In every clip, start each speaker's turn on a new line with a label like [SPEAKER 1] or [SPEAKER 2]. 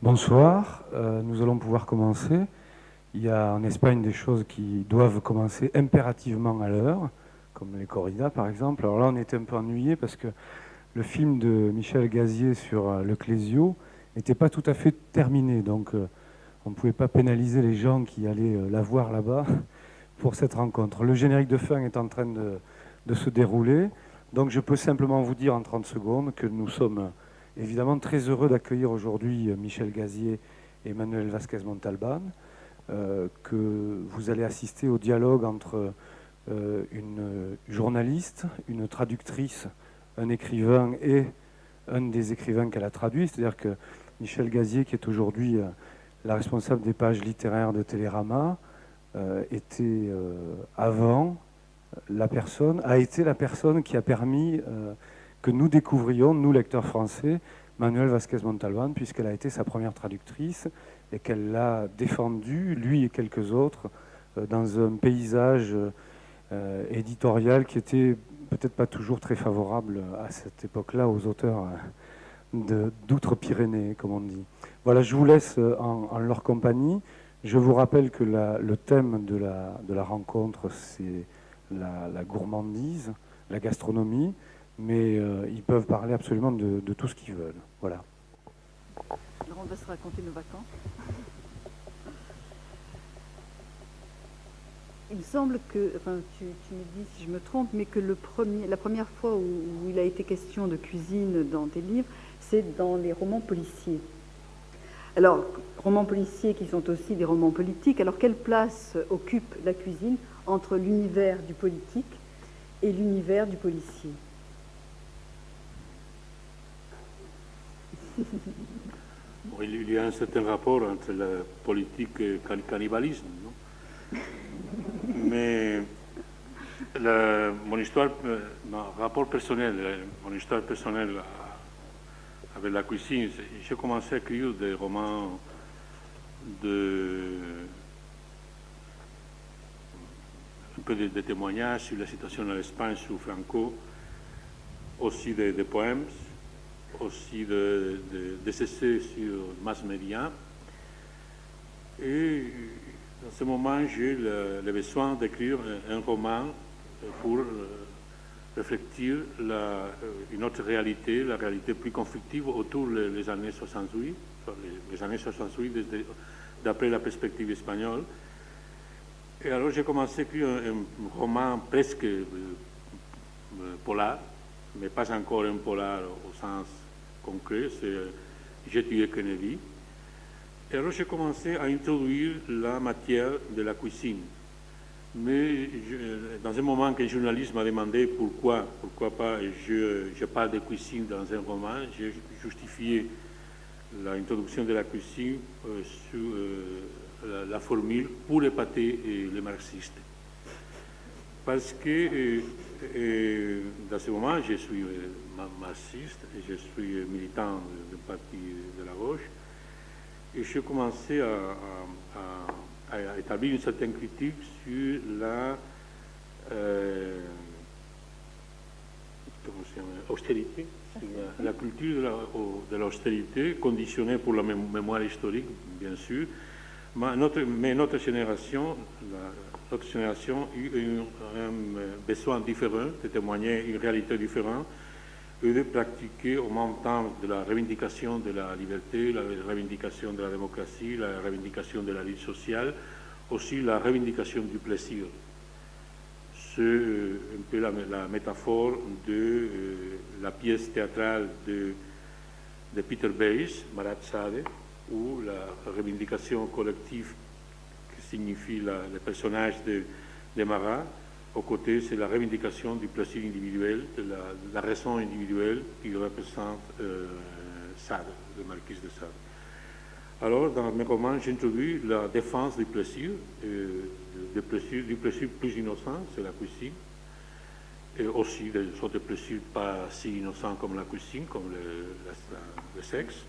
[SPEAKER 1] Bonsoir, nous allons pouvoir commencer. Il y a en Espagne des choses qui doivent commencer impérativement à l'heure, comme les corridas par exemple. Alors là, on était un peu ennuyés parce que le film de Michel Gazier sur le Clésio n'était pas tout à fait terminé. Donc on ne pouvait pas pénaliser les gens qui allaient la voir là-bas pour cette rencontre. Le générique de fin est en train de se dérouler. Donc je peux simplement vous dire en 30 secondes que nous sommes évidemment très heureux d'accueillir aujourd'hui Michel Gazier et Manuel Vázquez Montalbán, que vous allez assister au dialogue entre une journaliste, une traductrice, un écrivain et un des écrivains qu'elle a traduit. C'est-à-dire que Michel Gazier, qui est aujourd'hui la responsable des pages littéraires de Télérama, était avant a été la personne qui a permis que nous découvrions, nous lecteurs français, Manuel Vázquez Montalbán, puisqu'elle a été sa première traductrice et qu'elle l'a défendu, lui et quelques autres, dans un paysage éditorial qui était peut-être pas toujours très favorable à cette époque-là aux auteurs d'outre-Pyrénées, comme on dit. Voilà, je vous laisse en leur compagnie. Je vous rappelle que le thème de la rencontre, c'est la gourmandise, la gastronomie, mais ils peuvent parler absolument de tout ce qu'ils veulent. Voilà.
[SPEAKER 2] Alors on va se raconter nos vacances. Il me semble que, enfin tu me dis si je me trompe, mais que la première fois où il a été question de cuisine dans tes livres, c'est dans les romans policiers. Alors, romans policiers qui sont aussi des romans politiques, alors quelle place occupe la cuisine entre l'univers du politique et l'univers du policier?
[SPEAKER 3] Il y a un certain rapport entre la politique et le cannibalisme, non? Mais mon rapport personnel, mon histoire personnelle avec la cuisine, j'ai commencé à écrire des romans un peu de témoignages sur la situation en Espagne sous Franco, aussi des poèmes, aussi des essais sur mass média. Et dans ce moment, j'ai le besoin d'écrire un roman pour réfléchir une autre réalité, la réalité plus conflictive autour des années 68, les années 68 d'après la perspective espagnole. Et alors j'ai commencé à écrire un roman presque polar, mais pas encore un polar au sens concret, c'est J'ai tué Kennedy. Et alors j'ai commencé à introduire la matière de la cuisine. Mais dans un moment qu'un journaliste m'a demandé pourquoi pas je parle de cuisine dans un roman, j'ai justifié l'introduction de la cuisine sur la formule pour épater les marxistes. Parce que dans ce moment, je suis marxiste et je suis militant du parti de la gauche. Et j'ai commencé à établir une certaine critique sur austérité, la culture de l'austérité, conditionnée pour la mémoire historique, bien sûr. Mais notre génération a eu un besoin différent de témoigner une réalité différente et de pratiquer au même temps de la revendication de la liberté, la revendication de la démocratie, la revendication de la lutte sociale, aussi la revendication du plaisir. C'est un peu la métaphore de la pièce théâtrale de Peter Bayes, Marat Sade, où la revendication collective qui signifie le personnage de Marat, au côté, c'est la revendication du plaisir individuel, de la raison individuelle qui représente Sade, le marquis de Sade. Alors, dans mes romans, j'introduis la défense du plaisir du plaisir plus innocent, c'est la cuisine, et aussi des autres plaisirs pas si innocents comme la cuisine, comme le sexe.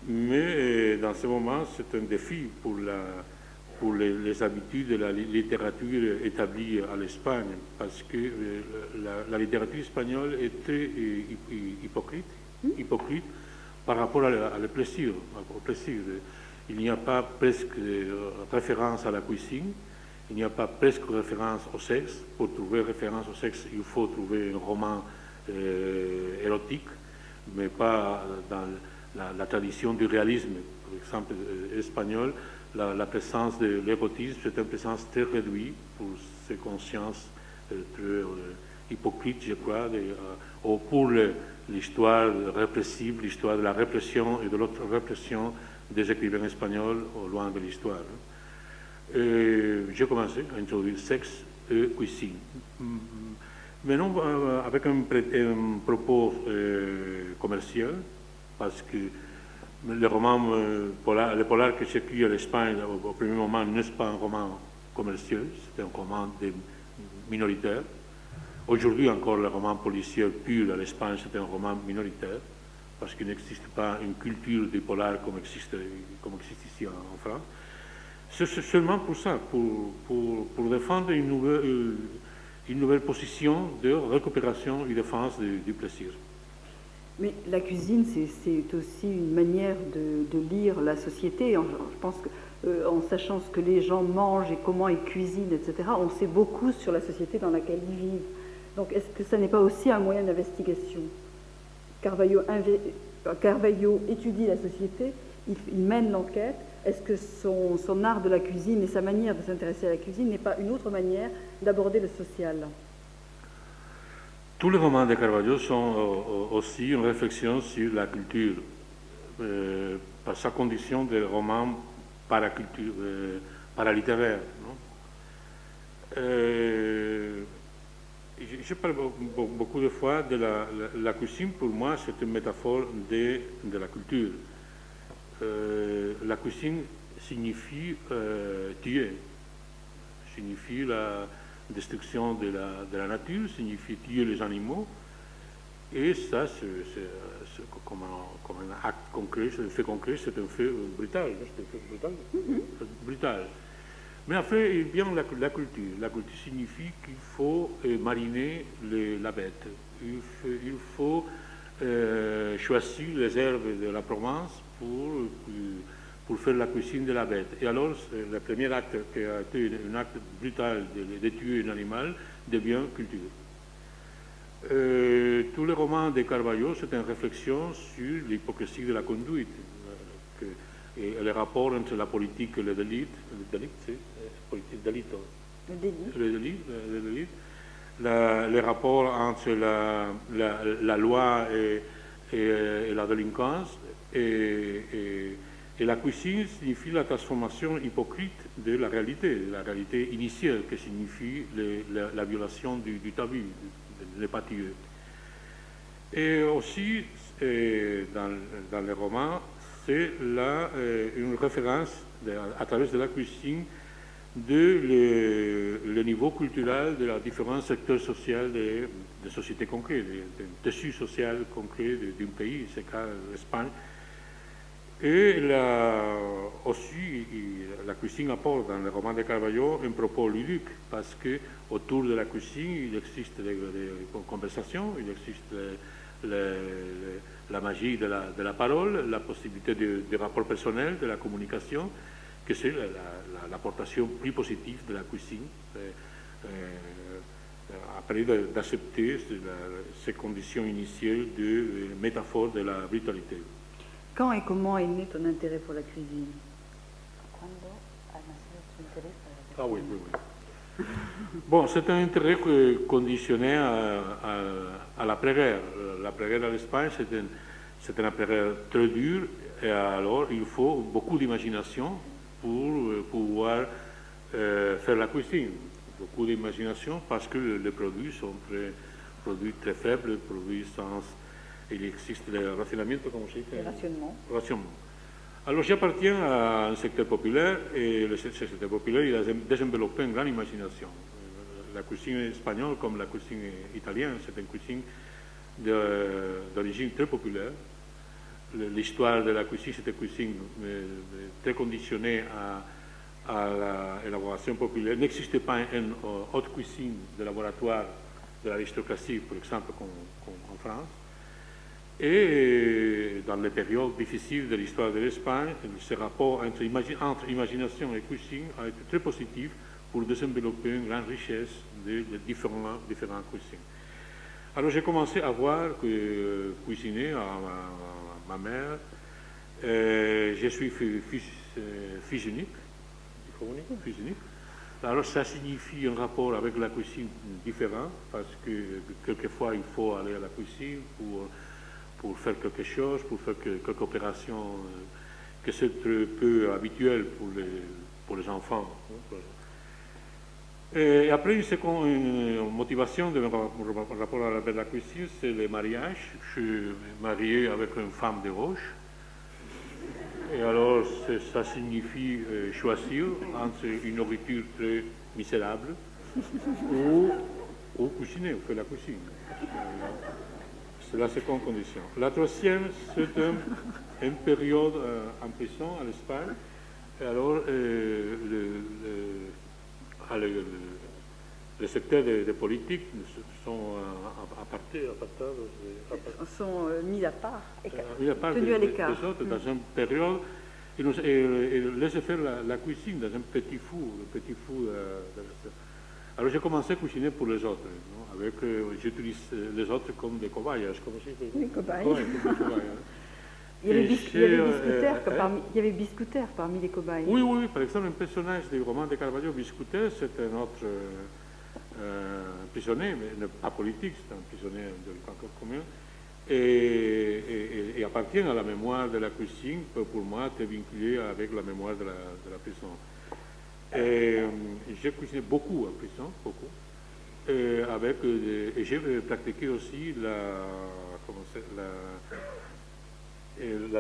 [SPEAKER 3] Mais dans ce moment, c'est un défi pour les habitudes de la littérature établie à l'Espagne, parce que la littérature espagnole est très hypocrite par rapport au plaisir. Il n'y a pas presque référence à la cuisine, il n'y a pas presque référence au sexe. Pour trouver référence au sexe, il faut trouver un roman érotique, mais pas dans la tradition du réalisme, par exemple espagnol. La présence de l'érotisme, c'est une présence très réduite pour ces consciences très hypocrites, je crois, ou pour l'histoire répressive, l'histoire de la répression et de l'autre répression des écrivains espagnols au loin de l'histoire. J'ai commencé à introduire sexe et cuisine. Maintenant, avec un propos commercial, parce que le roman, le polar que j'écris à l'Espagne au premier moment n'est pas un roman commercial, c'est un roman minoritaire. Aujourd'hui encore, le roman policier pur à l'Espagne, c'est un roman minoritaire, parce qu'il n'existe pas une culture du polar comme existe ici en France. C'est seulement pour ça, pour défendre une nouvelle position de récupération et défense du plaisir.
[SPEAKER 2] Mais la cuisine, c'est aussi une manière de lire la société. Je pense qu'en sachant ce que les gens mangent et comment ils cuisinent, etc., on sait beaucoup sur la société dans laquelle ils vivent. Donc est-ce que ça n'est pas aussi un moyen d'investigation? Carvalho étudie la société, il mène l'enquête. Est-ce que son art de la cuisine et sa manière de s'intéresser à la cuisine n'est pas une autre manière d'aborder le social?
[SPEAKER 3] Tous les romans de Carvalho sont aussi une réflexion sur la culture, par sa condition de roman paralittéraire. Je parle beaucoup de fois de la cuisine, pour moi, c'est une métaphore de la culture. La cuisine signifie tuer, signifie la destruction de la nature, signifie tuer les animaux, et ça, c'est comme un acte concret, c'est un fait concret, c'est un fait brutal, c'est un fait brutal. Mais après, il vient la culture. La culture signifie qu'il faut mariner la bête, il faut choisir les herbes de la Provence pour faire la cuisine de la bête. Et alors, le premier acte qui a été un acte brutal de tuer un animal devient culture. Tous les romans de Carvalho, c'est une réflexion sur l'hypocrisie de la conduite et le rapport entre la politique et le délit, le rapport entre la loi et la délinquance, et la cuisine signifie la transformation hypocrite de la réalité initiale, qui signifie la violation du tabou, de pas tuer. Et aussi, dans les romans, c'est une référence à travers de la cuisine le niveau culturel de la différents secteurs sociaux des sociétés concrètes, des tissus sociaux concrets d'un pays, c'est le cas de l'Espagne. Et aussi, la cuisine apporte dans le roman de Carvalho un propos ludique, parce qu'autour de la cuisine, il existe des conversations, il existe la magie de la parole, la possibilité de rapport personnel, de la communication, que c'est l'apportation plus positive de la cuisine, après d'accepter ces conditions initiales de métaphore de la brutalité.
[SPEAKER 2] Quand et comment est né ton intérêt pour la cuisine?
[SPEAKER 3] Ah oui. Bon, c'est un intérêt conditionné à l'après-guerre. L'après-guerre en Espagne, c'est un après-guerre très dur, et alors il faut beaucoup d'imagination pour pouvoir faire la cuisine. Beaucoup d'imagination parce que les produits sont produits très faibles, produits sans... Il existe le rationnement, comment je dis?
[SPEAKER 2] Le rationnement.
[SPEAKER 3] Rationnement. Alors j'appartiens à un secteur populaire, et ce secteur populaire il a développé une grande imagination. La cuisine espagnole comme la cuisine italienne, c'est une cuisine d'origine très populaire. L'histoire de la cuisine, c'est une cuisine très conditionnée à l'élaboration populaire. Il n'existe pas une haute cuisine de laboratoire de l'aristocratie, par exemple, comme en France. Et dans les périodes difficiles de l'histoire de l'Espagne, ce rapport entre imagination et cuisine a été très positif pour développer une grande richesse de différentes cuisines. Alors j'ai commencé à voir que cuisiner à ma mère. Je suis fils unique. Fils unique. Alors ça signifie un rapport avec la cuisine différent, parce que quelquefois il faut aller à la cuisine pour faire quelque chose, pour faire quelques opérations que c'est peu habituel pour les enfants. Et après, une motivation de mon rapport avec la cuisine, c'est le mariage. Je suis marié avec une femme de gauche. Et alors, ça signifie choisir entre une nourriture très misérable ou cuisiner, ou faire la cuisine. C'est la seconde condition. La troisième, c'est une période en prison à l'Espagne. Et alors, les secteurs de politique sont
[SPEAKER 2] sont mis à part,
[SPEAKER 3] tenus
[SPEAKER 2] à l'écart.
[SPEAKER 3] Dans une période, ils laissent faire la cuisine dans un petit four. Alors j'ai commencé à cuisiner pour les autres. J'utilise les autres comme des cobayes.
[SPEAKER 2] Oui, cobayes. Il y avait Biscuter parmi les cobayes.
[SPEAKER 3] Oui, par exemple, un personnage du roman de Carvalho, Biscuter, c'est un autre prisonnier, mais pas politique, c'est un prisonnier de l'Empire commun, et appartient à la mémoire de la cuisine, pour moi, c'est vinculé avec la mémoire de la prison. J'ai cuisiné beaucoup en prison, beaucoup, et j'ai pratiqué aussi la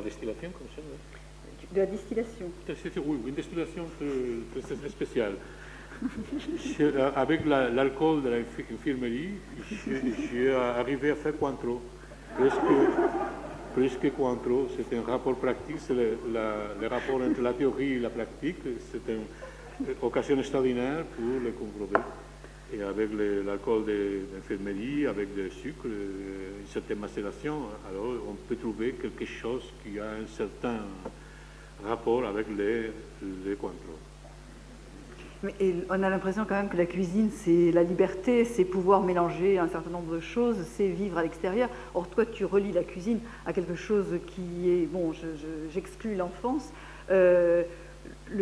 [SPEAKER 3] distillation, comme ça.
[SPEAKER 2] De la distillation.
[SPEAKER 3] Oui, une distillation très spéciale. Avec l'alcool de l'infirmerie, j'ai arrivé à faire Cointreau. Presque Cointreau. C'est un rapport pratique, c'est le rapport entre la théorie et la pratique. C'est une occasion extraordinaire pour le comprober. Et avec l'alcool de l'infirmerie, avec le sucre, une certaine macération, alors on peut trouver quelque chose qui a un certain rapport avec les Cointreau.
[SPEAKER 2] Et on a l'impression quand même que la cuisine, c'est la liberté, c'est pouvoir mélanger un certain nombre de choses, c'est vivre à l'extérieur. Or, toi, tu relis la cuisine à quelque chose qui est... Bon, j'exclus l'enfance, le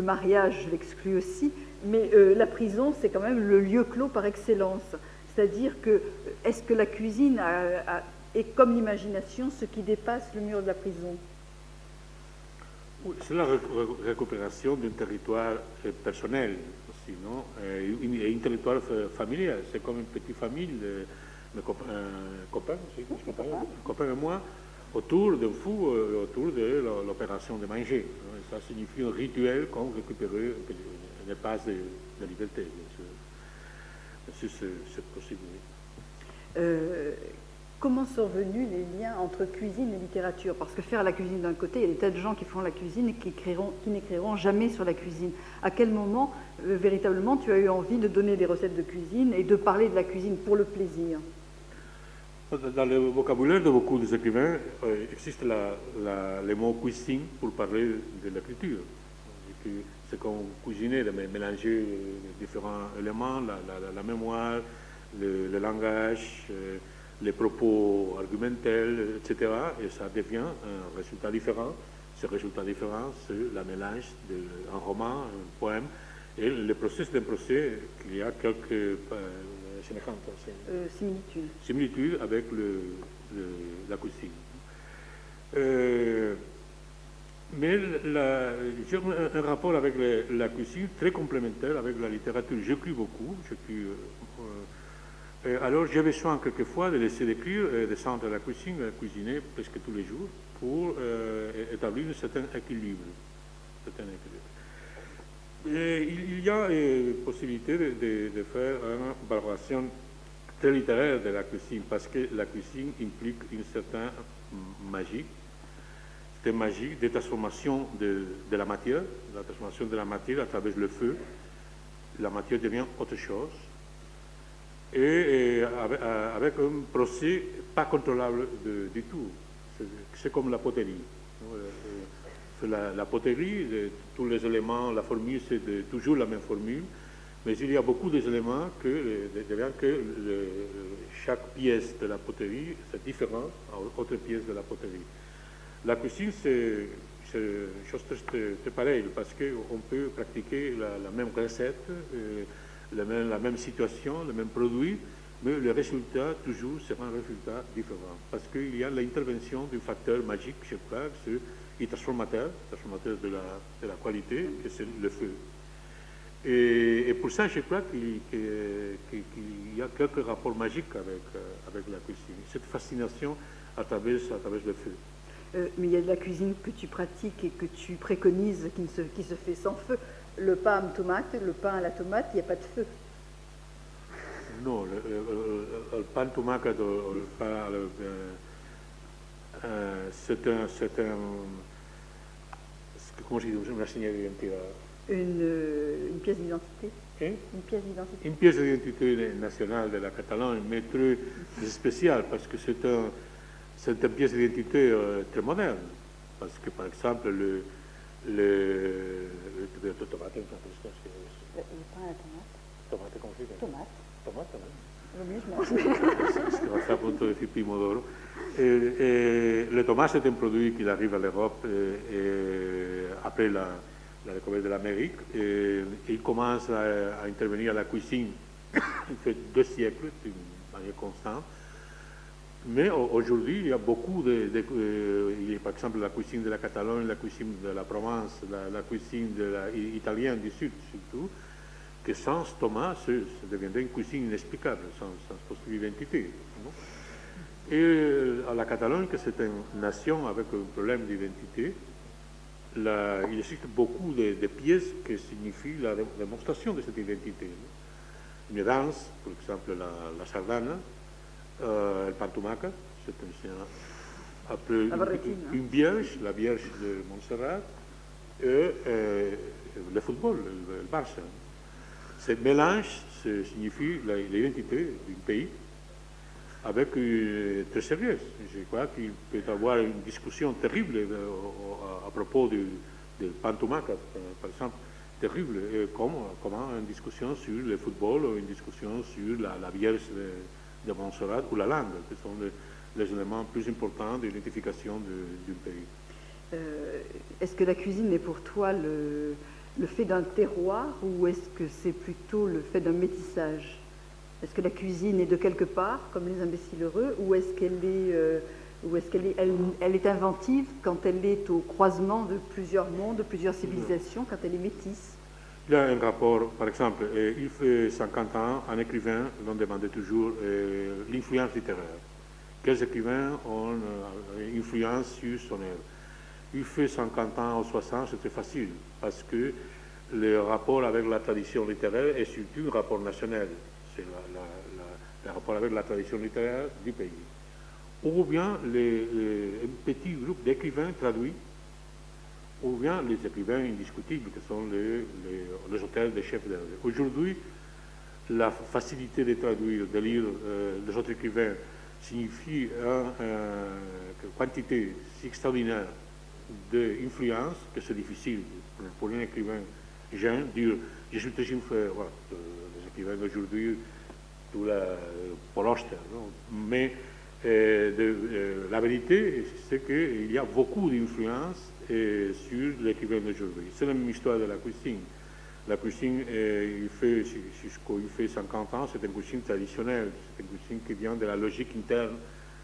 [SPEAKER 2] mariage, je l'exclus aussi, mais la prison, c'est quand même le lieu clos par excellence. C'est-à-dire que, est-ce que la cuisine est comme l'imagination, ce qui dépasse le mur de la prison?
[SPEAKER 3] Oui, c'est la récupération d'un territoire personnel aussi, non? Et un territoire familial. C'est comme une petite famille, mes copains et moi, autour d'un fou, autour de l'opération de manger. Ça signifie un rituel comme récupérer un espace de liberté, bien sûr. C'est possible.
[SPEAKER 2] Comment sont venus les liens entre cuisine et littérature? Parce que faire la cuisine d'un côté, il y a des tas de gens qui font la cuisine et qui n'écriront jamais sur la cuisine. À quel moment, véritablement, tu as eu envie de donner des recettes de cuisine et de parler de la cuisine pour le plaisir?
[SPEAKER 3] Dans le vocabulaire de beaucoup des écrivains, existe le mot cuisine pour parler de l'écriture. C'est comme cuisiner, de mélanger différents éléments, la mémoire, le langage, les propos argumentels, etc. Et ça devient un résultat différent. Ce résultat différent, c'est la mélange d'un roman, un poème, et le processus d'un procès, qu'il y a quelques similitudes avec la cuisine. Mais j'ai un rapport avec la cuisine très complémentaire avec la littérature. J'écris beaucoup. Alors j'ai besoin quelquefois de laisser d'écrire, descendre à la cuisine, cuisiner presque tous les jours pour établir un certain équilibre. Et il y a possibilité de faire une valorisation très littéraire de la cuisine parce que la cuisine implique une certaine magie. C'est une magie de transformation de la matière à travers le feu. La matière devient autre chose. Et avec un procès pas contrôlable du tout. C'est comme la poterie. La poterie, tous les éléments, la formule, c'est toujours la même formule, mais il y a beaucoup d'éléments que chaque pièce de la poterie, c'est différent d'autres pièces de la poterie. La cuisine, c'est une chose très pareille, parce qu'on peut pratiquer la même recette, la même situation, le même produit, mais le résultat, toujours, sera un résultat différent. Parce qu'il y a l'intervention d'un facteur magique, je crois, c'est le transformateur de la qualité, et c'est le feu. Et pour ça, je crois qu'il y a quelques rapports magiques avec la cuisine. Cette fascination à travers le feu.
[SPEAKER 2] Mais il y a de la cuisine que tu pratiques et que tu préconises qui se fait sans feu. Le pain à tomate, le pain à la tomate, il n'y a pas de feu.
[SPEAKER 3] Non, le pain de tomate, c'est un comment je dis, una señal d'identité.
[SPEAKER 2] Une pièce d'identité.
[SPEAKER 3] Hein?
[SPEAKER 2] Une pièce d'identité.
[SPEAKER 3] Une pièce d'identité nationale de la Catalogne, mais très spéciale, parce que c'est une pièce d'identité très moderne. Parce que, par exemple, le tomate,
[SPEAKER 2] Le pain à la tomate.
[SPEAKER 3] tomate, comment c'est?
[SPEAKER 2] Tomate.
[SPEAKER 3] Tomate, oui.
[SPEAKER 2] Oui, je mange.
[SPEAKER 3] Ce va faire appunto il pomodoro. Le tomate, c'est un produit qui arrive à l'Europe après la découverte de l'Amérique. Et il commence à intervenir à la cuisine. Il fait 2 siècles, d'une manière constante. Mais aujourd'hui, il y a beaucoup il y a par exemple la cuisine de la Catalogne, la cuisine de la Provence, la cuisine italienne du Sud surtout, que sans tomate, ça deviendrait une cuisine inexplicable, sans possible identité. Non? Et à la Catalogne, que c'est une nation avec un problème d'identité, il existe beaucoup de pièces qui signifient la démonstration de cette identité. Non? Une danse, par exemple la sardana, le pantumaca, c'est après une vierge, la Vierge de Montserrat, et le football, le Barça. Ce mélange signifie l'identité d'un pays avec très sérieuse. Je crois qu'il peut y avoir une discussion terrible à propos du pantumaca, par exemple, terrible, comme une discussion sur le football ou une discussion sur la Vierge de Montserrat ou la langue, qui sont les éléments plus importants d'identification d'un pays.
[SPEAKER 2] Est-ce que la cuisine est pour toi le fait d'un terroir ou est-ce que c'est plutôt le fait d'un métissage? Est-ce que la cuisine est de quelque part, comme les imbéciles heureux, ou est-ce qu'elle est inventive quand elle est au croisement de plusieurs mondes, de plusieurs civilisations, quand elle est métisse?
[SPEAKER 3] Il y a un rapport, par exemple, il fait 50 ans, un écrivain l'on demandait toujours l'influence littéraire. Quels écrivains ont une influence sur son œuvre? Il fait 50 ans ou 60, c'était facile, parce que le rapport avec la tradition littéraire est surtout un rapport national. C'est le rapport avec la tradition littéraire du pays. Ou bien un petit groupe d'écrivains traduits, ou bien les écrivains indiscutibles, qui sont les auteurs des chefs d'œuvre. Aujourd'hui, la facilité de traduire, de lire les autres écrivains signifie une quantité si extraordinaire d'influence que c'est difficile pour un écrivain jeune de dire je suis très influent. Voilà, les écrivains d'aujourd'hui, tout Paul Auster. Mais la vérité, c'est qu'il y a beaucoup d'influence sur l'écrivain d'aujourd'hui. C'est la même histoire de la cuisine. La cuisine, jusqu'au 50 ans, c'est une cuisine traditionnelle. C'est une cuisine qui vient de la logique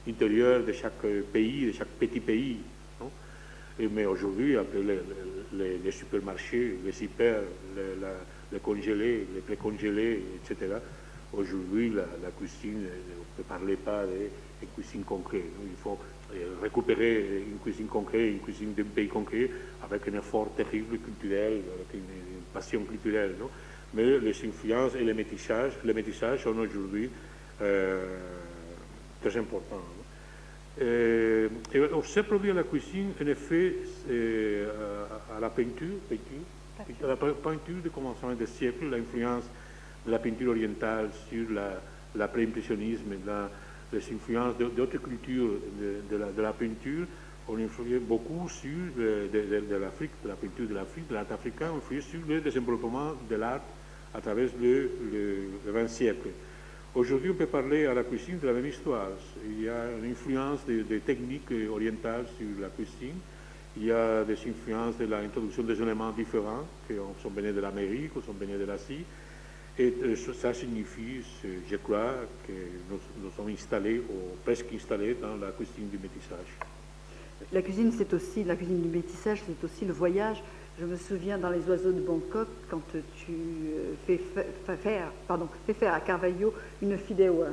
[SPEAKER 3] intérieure de chaque pays, de chaque petit pays. Non? Mais aujourd'hui, après les supermarchés, les hyper, les congelés, les précongelés, etc., aujourd'hui, la cuisine, on ne parle pas de cuisine concrète. Il faut récupérer une cuisine concrète, une cuisine d'un pays concret, avec un effort terrible culturel, avec une passion culturelle. Non? Mais les influences et les métissages sont aujourd'hui très importants. Et on s'est produit à la cuisine, en effet, à la peinture, la peinture du commencement des siècles, l'influence de la peinture orientale sur l'après-impressionnisme, les influences d'autres cultures de la peinture ont influé beaucoup sur de l'Afrique, de la peinture de l'Afrique, de l'art africain, ont influé sur le développement de l'art à travers le XX siècle. Aujourd'hui, on peut parler à la cuisine de la même histoire. Il y a une influence des techniques orientales sur la cuisine. Il y a des influences de l'introduction des éléments différents qui sont venus de l'Amérique, qui sont venus de l'Asie. Et ça signifie, je crois, que nous sommes installés, ou presque installés, dans la cuisine du métissage.
[SPEAKER 2] La cuisine, c'est aussi, la cuisine du métissage, c'est aussi le voyage. Je me souviens dans Les Oiseaux de Bangkok, quand tu fais faire à Carvalho une fideuà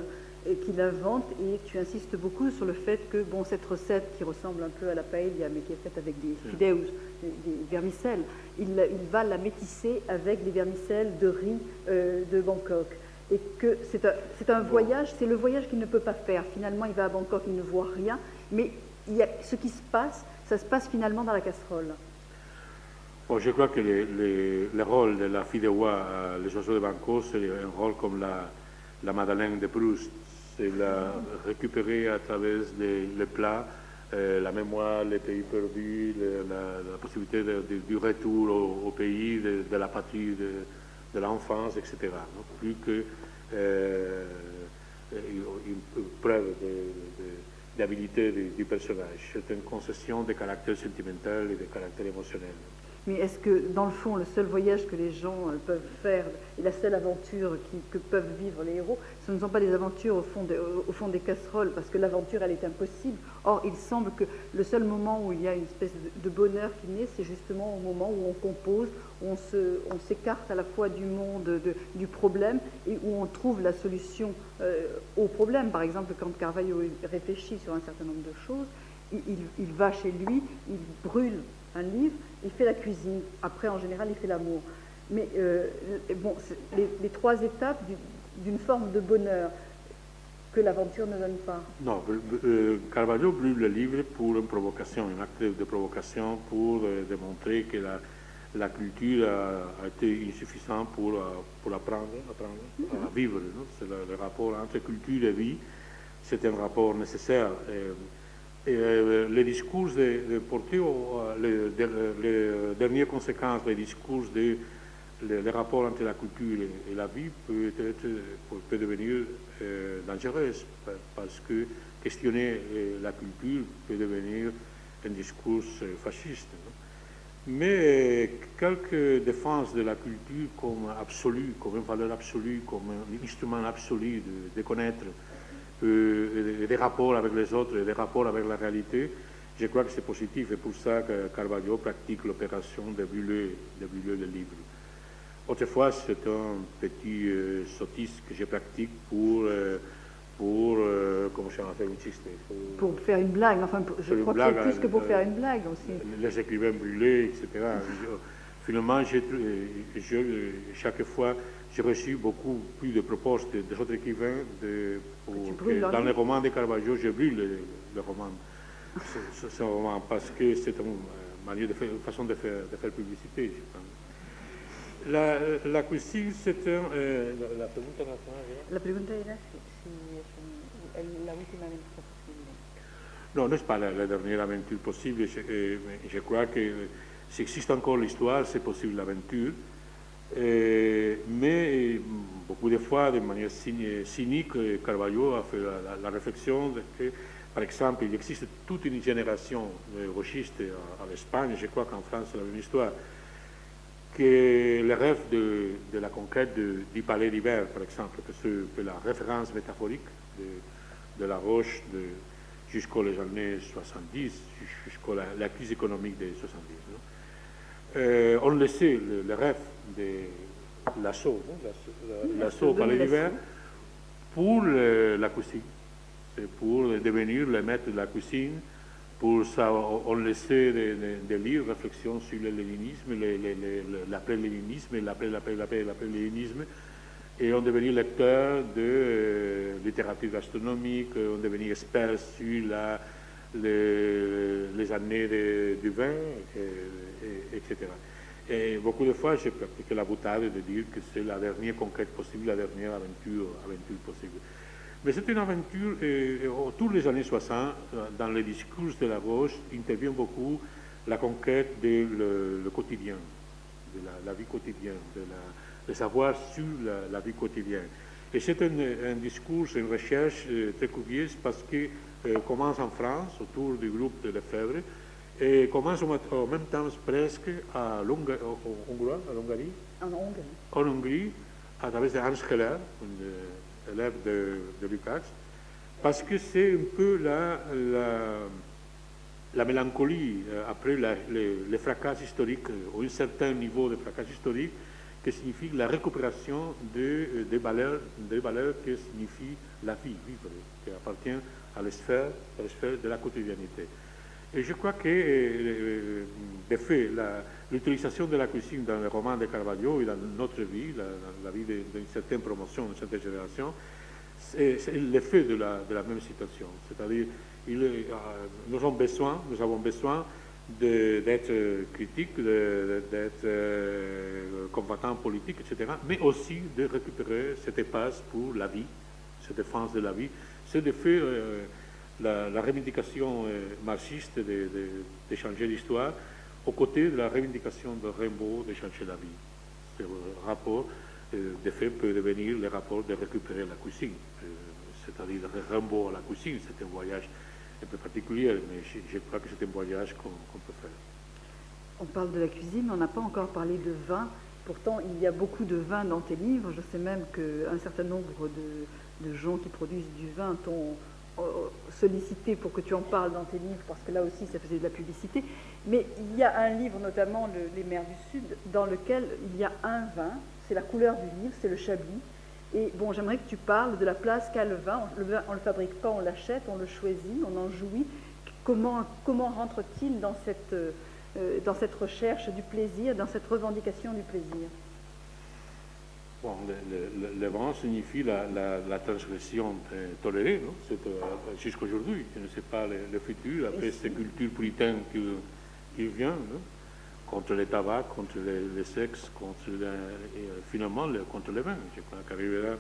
[SPEAKER 2] qu'il invente, et tu insistes beaucoup sur le fait que bon, cette recette qui ressemble un peu à la paella, mais qui est faite avec des fideus, des vermicelles, il va la métisser avec des vermicelles de riz de Bangkok. Et que c'est un voyage, c'est le voyage qu'il ne peut pas faire. Finalement, il va à Bangkok, il ne voit rien, mais ce qui se passe, ça se passe finalement dans la casserole.
[SPEAKER 3] Bon, je crois que le rôle de la fideuà, les oiseaux de Bangkok, c'est un rôle comme la Madeleine de Proust. C'est la récupérer à travers les plats, la mémoire, les pays perdus, la possibilité du retour au pays, de la patrie, de l'enfance, etc. Non? Plus que une preuve d'habilité du personnage. C'est une concession de caractère sentimental et de caractère émotionnel.
[SPEAKER 2] Mais est-ce que, dans le fond, le seul voyage que les gens peuvent faire et la seule aventure que peuvent vivre les héros, ce ne sont pas des aventures au fond des casseroles, parce que l'aventure, elle est impossible. Or, il semble que le seul moment où il y a une espèce de bonheur qui naît, c'est justement au moment où on compose, où on s'écarte à la fois du monde, du problème, et où on trouve la solution au problème. Par exemple, quand Carvalho réfléchit sur un certain nombre de choses, il va chez lui, il brûle un livre, il fait la cuisine, après en général il fait l'amour. Mais bon, les trois étapes d'une forme de bonheur que l'aventure ne donne pas.
[SPEAKER 3] Non, Carvalho brûle le livre pour une provocation, un acte de provocation pour démontrer que la culture a été insuffisante pour apprendre à vivre. C'est le rapport entre culture et vie, c'est un rapport nécessaire. Les discours portés les dernières conséquences, les discours le rapport entre la culture et la vie peut devenir dangereux parce que questionner la culture peut devenir un discours fasciste. Non? Mais quelques défenses de la culture comme absolue, comme une valeur absolue, comme un instrument absolu de connaître, des rapports avec les autres et des rapports avec la réalité, je crois que c'est positif et pour ça que Carvalho pratique l'opération de brûler le livre. Autrefois, c'est un petit sottise que je pratique pour comment je vais faire une chiste.
[SPEAKER 2] Pour faire une blague, enfin, je crois que c'est plus que pour faire une blague aussi.
[SPEAKER 3] Les écrivains brûlés, etc. Finalement, chaque fois, j'ai reçu beaucoup plus de propositions des autres écrivains dans les romans de Carvalho, je brûle le roman. C'est un roman parce que c'est une façon de faire publicité, je pense. La cuisine, c'est un... la pregunta nacional,
[SPEAKER 2] La pregunta era si es la última aventura posible.
[SPEAKER 3] Non, n'est pas la dernière aventure possible. Je crois que s'il existe encore l'histoire, c'est possible l'aventure. Mais beaucoup de fois, de manière cynique, Carvalho a fait la réflexion que, par exemple, il existe toute une génération de gauchistes en Espagne, je crois qu'en France c'est la même histoire, que le rêve de la conquête du palais d'hiver, par exemple, que la référence métaphorique de la Roche jusqu'aux années 70, jusqu'à la crise économique des 70. Non? On laissait le rêve de l'assaut, l'assaut par l'hiver, pour la cuisine, pour devenir le maître de la cuisine. Pour ça, on laissait des livres, réflexions sur le léninisme, l'après-léninisme et l'après-léninisme, et on devenait lecteur de littérature gastronomique, on devenait expert sur les années du vin, etc. Et beaucoup de fois, j'ai pratiqué la boutade de dire que c'est la dernière conquête possible, la dernière aventure possible. Mais c'est une aventure, autour des années 60, dans les discours de la gauche, intervient beaucoup la conquête du quotidien, de la vie quotidienne, de savoir sur la vie quotidienne. Et c'est un discours, une recherche très curieuse parce que commence en France, autour du groupe de Lefebvre, et commence en même temps presque en Hongrie, en Hongrie, à travers de Hans Keller, un élève de Lukács, parce que c'est un peu la mélancolie après les fracas historiques, ou un certain niveau de fracas historique, qui signifie la récupération des valeurs que signifie la vie, vivre, qui appartient à la sphère de la quotidiennité. Et je crois que, de fait, l'utilisation de la cuisine dans le roman de Carvalho et dans notre vie, la vie d'une certaine promotion, d'une certaine génération, c'est l'effet de la même situation. C'est-à-dire, nous avons besoin d'être critiques, d'être combattants politiques, etc., mais aussi de récupérer cet espace pour la vie, cette défense de la vie. C'est de fait la revendication marxiste de changer l'histoire aux côtés de la revendication de Rimbaud de changer la vie. Ce rapport, de fait, peut devenir le rapport de récupérer la cuisine. C'est-à-dire Rimbaud à la cuisine, c'est un voyage un peu particulier, mais je crois que c'est un voyage qu'on peut faire.
[SPEAKER 2] On parle de la cuisine, on n'a pas encore parlé de vin. Pourtant, il y a beaucoup de vin dans tes livres. Je sais même qu'un certain nombre de gens qui produisent du vin t'ont sollicité pour que tu en parles dans tes livres, parce que là aussi, ça faisait de la publicité. Mais il y a un livre, notamment Les Mers du Sud, dans lequel il y a un vin. C'est la couleur du livre, c'est le Chablis. Et bon, j'aimerais que tu parles de la place qu'a le vin. Le vin, on ne le fabrique pas, on l'achète, on le choisit, on en jouit. Comment rentre-t-il dans cette recherche du plaisir, dans cette revendication du plaisir?
[SPEAKER 3] Bon, le vin signifie la transgression tolérée, non? Jusqu'à aujourd'hui. Je ne sais pas le futur, après cette culture puritaine qui vient, non? Contre le tabac, contre le sexe, finalement contre le vin. Je crois qu'arrivera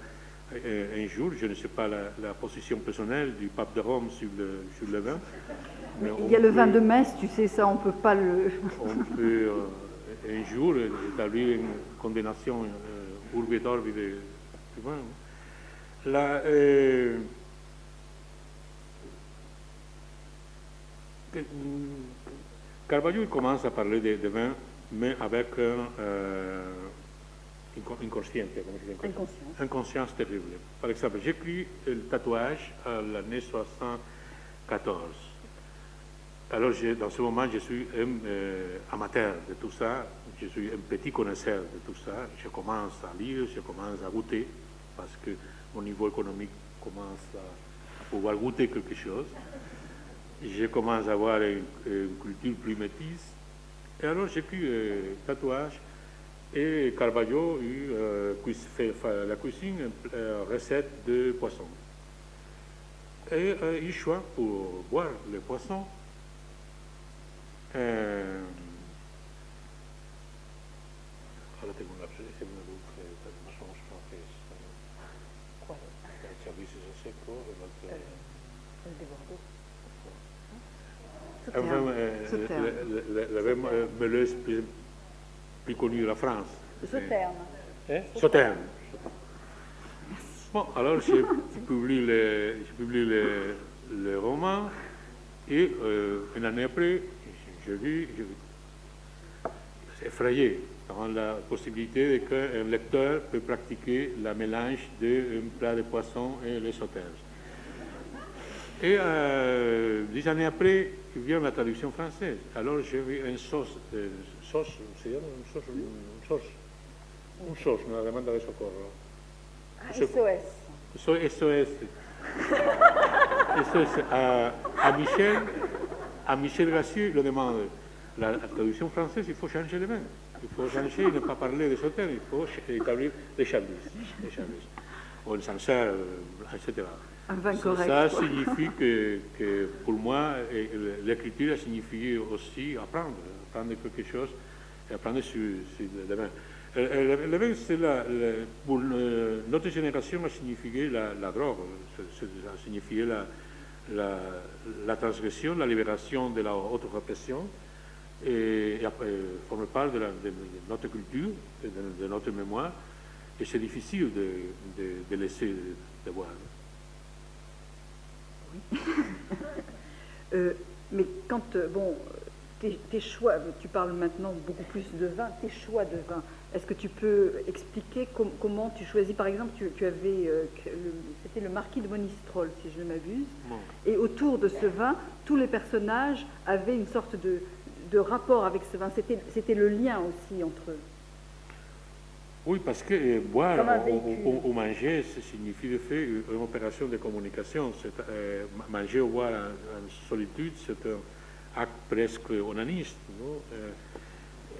[SPEAKER 3] un jour, je ne sais pas la position personnelle du pape de Rome sur le vin.
[SPEAKER 2] Mais il y a le vin de Metz, tu sais, ça, on ne peut pas le...
[SPEAKER 3] On peut un jour établir une condamnation urbi et orbi du vin. Carvalho commence à parler de vin, mais avec inconscience terrible. Par exemple, j'écris le tatouage à l'année 74. Alors, dans ce moment, je suis amateur de tout ça, je suis un petit connaisseur de tout ça. Je commence à lire, je commence à goûter, parce que mon niveau économique commence à pouvoir goûter quelque chose. Je commence à avoir une culture plus métisse. Et alors, j'écris tatouage. Et Carvalho fait la cuisine, une recette de poisson. Et il choisit pour boire le poisson. Ahora tengo una obsesión más o menos francés.
[SPEAKER 2] ¿Cuál?
[SPEAKER 3] El servicio es seco,
[SPEAKER 2] El de Bordeaux.
[SPEAKER 3] La meuleuse plus connue de la France.
[SPEAKER 2] Sauterne.
[SPEAKER 3] Sauterne. Bon, alors je publie le roman et une année après, je vis effrayé dans la possibilité qu'un lecteur peut pratiquer la mélange d'un plat de poisson et les sauternes. Et 10 années après, vient la traduction française. Alors j'ai vu une sauce, une sauce, una demanda de socorro.
[SPEAKER 2] SOS.
[SPEAKER 3] SOS. À Michel Gassieu le demande. La traduction française, il faut changer le vin. Il faut changer, ne pas parler de sauternes, il faut établir des chablis. Ou un sancerre, etc.
[SPEAKER 2] Un vin correct.
[SPEAKER 3] Ça signifie que pour moi, l'écriture a signifié aussi apprendre quelque chose et apprendre sur le vin. Le vin, pour notre génération, a signifié la drogue, a signifié la transgression, la libération de la haute répression, et forme part de notre culture, de notre mémoire, et c'est difficile de laisser de boire.
[SPEAKER 2] Oui. Mais quand, bon, tes choix, tu parles maintenant beaucoup plus de vin, tes choix de vin, est-ce que tu peux expliquer comment tu choisis? Par exemple, tu avais, c'était le marquis de Monistrol, si je ne m'abuse, et autour de ce vin, tous les personnages avaient une sorte de rapport avec ce vin. C'était le lien aussi entre eux.
[SPEAKER 3] Oui, parce que boire ou manger, ça signifie de fait une opération de communication. Manger ou boire en solitude, c'est un acte presque onaniste. Non?